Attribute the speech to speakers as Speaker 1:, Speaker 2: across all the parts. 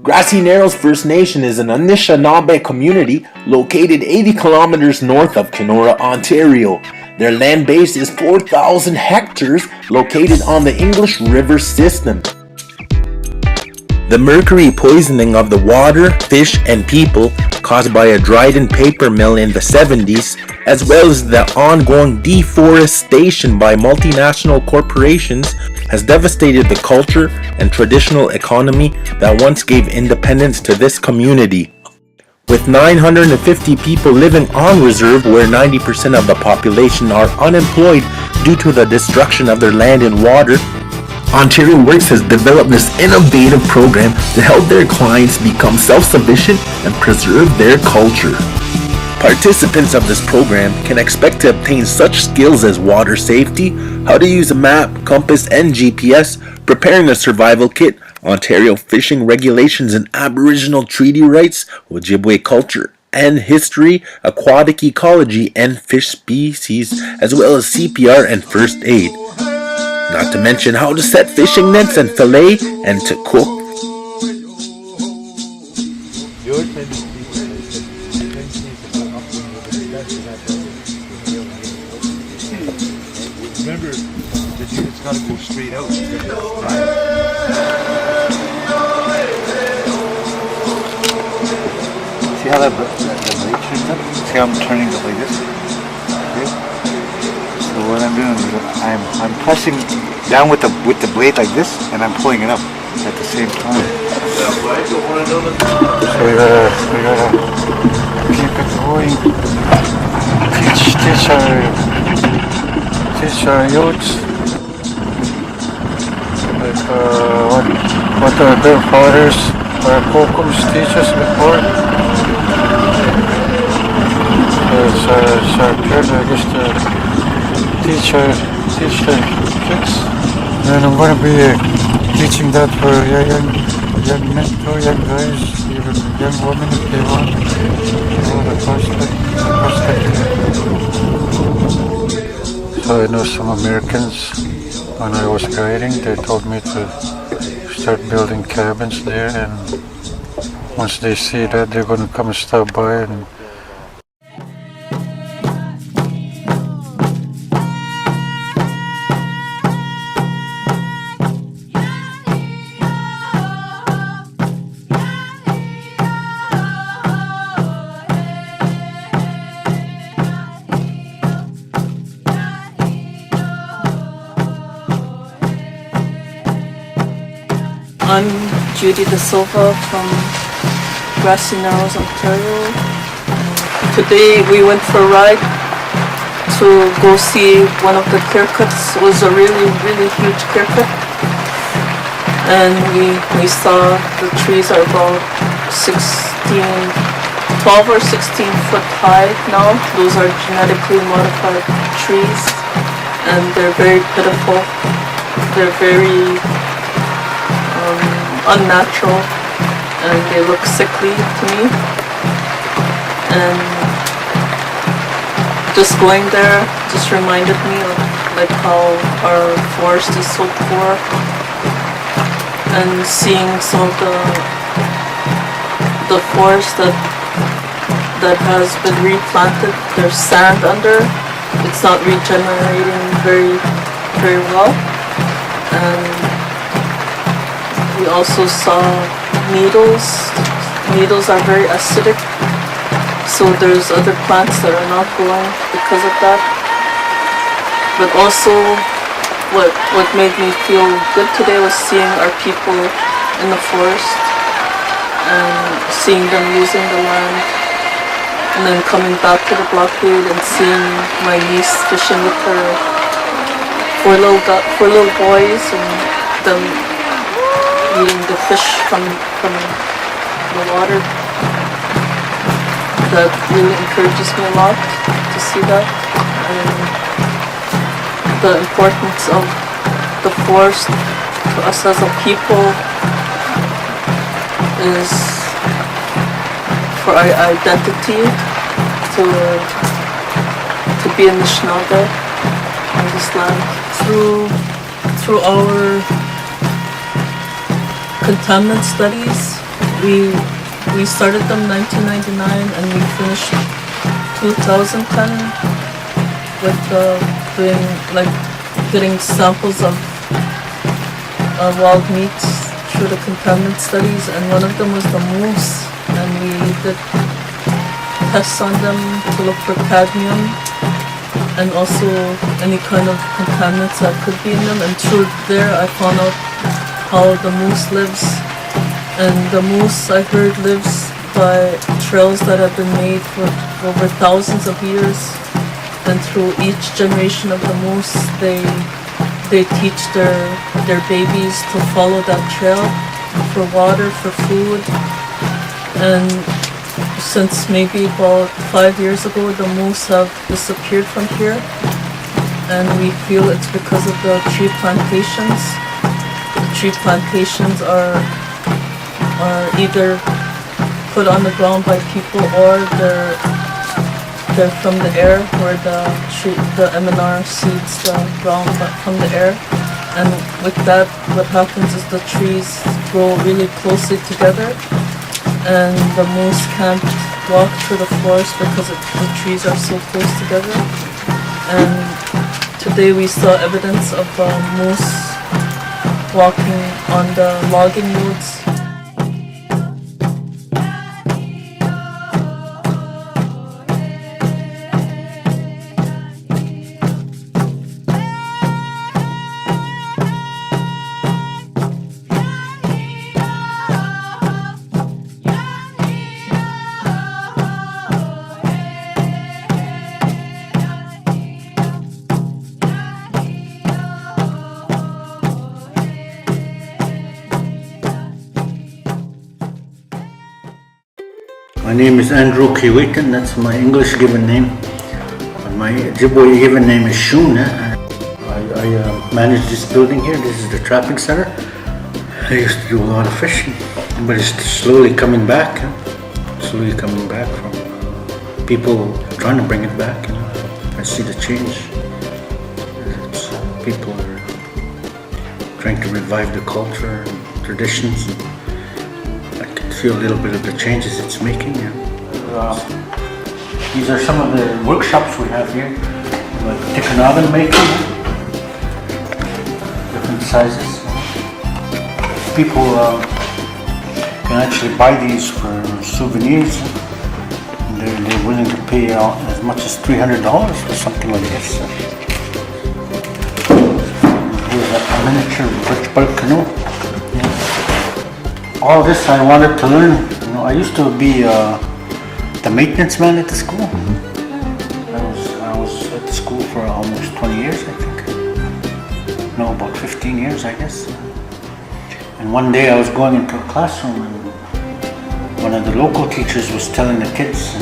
Speaker 1: Grassy Narrows First Nation is an Anishinaabe community located 80 kilometers north of Kenora, Ontario. Their land base is 4,000 hectares located on the English River system. The mercury poisoning of the water, fish, and people caused by a Dryden paper mill in the 70s, as well as the ongoing deforestation by multinational corporations, has devastated the culture and traditional economy that once gave independence to this community. With 950 people living on reserve, where 90% of the population are unemployed due to the destruction of their land and water, Ontario Works has developed this innovative program to help their clients become self-sufficient and preserve their culture. Participants of this program can expect to obtain such skills as water safety, how to use a map, compass, and GPS, preparing a survival kit, Ontario fishing regulations and Aboriginal treaty rights, Ojibwe culture and history, aquatic ecology and fish species, as well as CPR and first aid. Not to mention how to set fishing nets and fillet and to cook.
Speaker 2: Remember, it's got to go straight out. See how the blade turns up? See how I'm turning it like this? Okay. So what I'm doing is I'm pressing down with the blade like this, and I'm pulling it up at the same time. So we gotta keep it going. Teach our youths like what our grandfathers, our Kokums teach us before. It's our privilege to teach the kids, and I'm going to be teaching that for young men too, young guys, even young women if they want. So I know some Americans, when I was guiding, they told me to start building cabins there, and once they see that, they're going to come and stop by and
Speaker 3: I'm Judy De Silva from Grassy Narrows, Ontario. Today we went for a ride to go see one of the clear cuts. It was a really huge clear cut. And we saw the trees are about 12 or 16 foot high now. Those are genetically modified trees, and they're very pitiful. They're very unnatural, and they look sickly to me. And just going there just reminded me of like how our forest is so poor, and seeing some of the forest that has been replanted, there's sand under, it's not regenerating very well. And we also saw needles. Needles are very acidic, so there's other plants that are not growing because of that. But also, what made me feel good today was seeing our people in the forest and seeing them using the land, and then coming back to the blockade and seeing my niece fishing with her four little boys, and them eating the fish from the water. That really encourages me a lot to see that, and the importance of the forest to us as a people is for our identity, to be a Anishinaabe on this land. Through our contaminant studies, we started them 1999 and we finished 2010 with doing like getting samples of wild meats through the contaminant studies, and one of them was the moose, and we did tests on them to look for cadmium and also any kind of contaminants that could be in them, and through there I found out how the moose lives. And the moose, I heard, lives by trails that have been made for over thousands of years, and through each generation of the moose they teach their babies to follow that trail for water, for food. And since maybe about 5 years ago, the moose have disappeared from here, and we feel it's because of the tree plantations. The tree plantations are either put on the ground by people, or they're from the air, where the MNR seeds the ground from the air. And with that, what happens is the trees grow really closely together, and the moose can't walk through the forest because the trees are so close together. And today we saw evidence of a moose walking on the logging roads.
Speaker 2: My name is Andrew Kiwitan, that's my English given name. My Ojibwe given name is Shun. I manage this building here. This is the trapping center. I used to do a lot of fishing, but it's slowly coming back. Slowly coming back from people trying to bring it back. I see the change. People are trying to revive the culture and traditions. Feel a little bit of the changes it's making. These are some of the workshops we have here, like Tikanagan making, different sizes. People can actually buy these for souvenirs. They're willing to pay as much as $300 for something like this. Here's a miniature birch bark canoe. All this I wanted to learn. I used to be the maintenance man at the school. I was at the school for almost 20 years, I think. No, about 15 years, I guess. And one day I was going into a classroom, and one of the local teachers was telling the kids,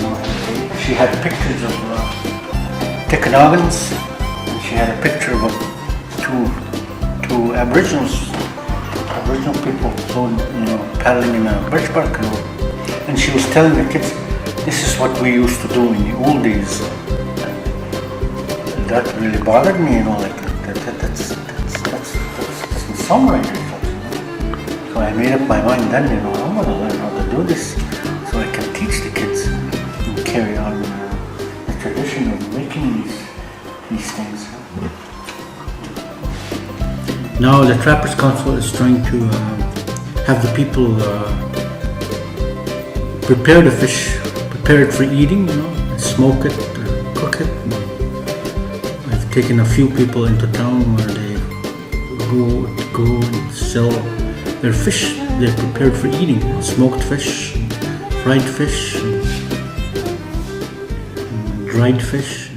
Speaker 2: she had pictures of Tikanagans, and she had a picture of two Aboriginal people paddling in a birch bark canoe, and she was telling the kids, this is what we used to do in the old days. And that really bothered me, that's doesn't sound right. So I made up my mind then, I'm going to learn how to do this so I can teach the kids and carry on the tradition of making these things. Now the Trappers Council is trying to have the people prepare the fish, prepare it for eating, smoke it, cook it. I've taken a few people into town where they go and sell their fish. They're prepared for eating, smoked fish, fried fish, dried fish.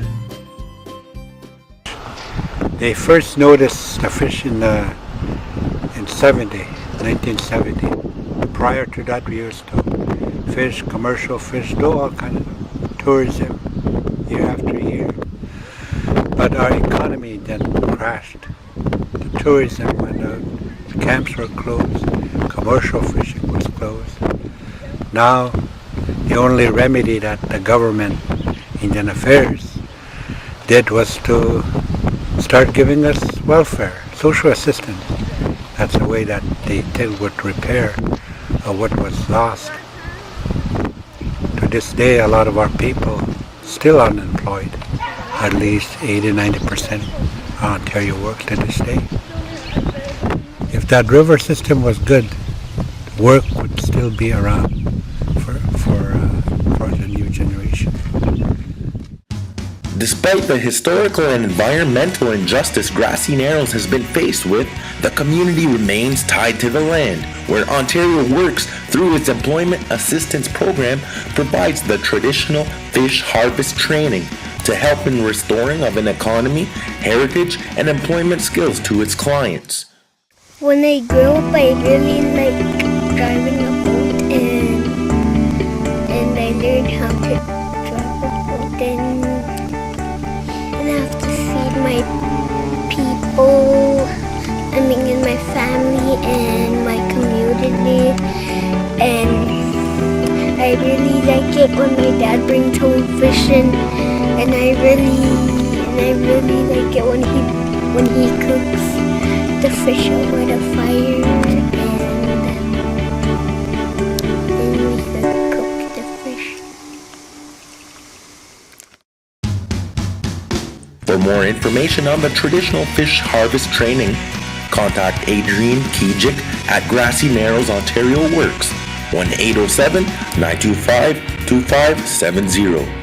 Speaker 2: They first noticed the fish in 1970. Prior to that, we used to fish, commercial fish, do all kind of tourism year after year. But our economy then crashed. The tourism went out, the camps were closed, commercial fishing was closed. Now, the only remedy that the government, Indian Affairs, did was to start giving us welfare, social assistance. That's the way that they would repair
Speaker 4: what was lost. To this day, a lot of our people still unemployed. At least 80-90% of Ontario work to this day. If that river system was good, work would still be around for the new generation.
Speaker 1: Despite the historical and environmental injustice Grassy Narrows has been faced with, the community remains tied to the land, where Ontario Works, through its Employment Assistance Program, provides the traditional fish harvest training to help in restoring of an economy, heritage, and employment skills to its clients.
Speaker 5: When I grew up, I really liked driving a boat, and I learned how to drive a boat and have to feed my people, and my family and my community. And I really like it when my dad brings home fishing, and I really like it when he cooks the fish over the fire, and we could cook the fish.
Speaker 1: For more information on the traditional fish harvest training, contact Adrienne Kijik at Grassy Narrows Ontario Works, 1-807-925-2570.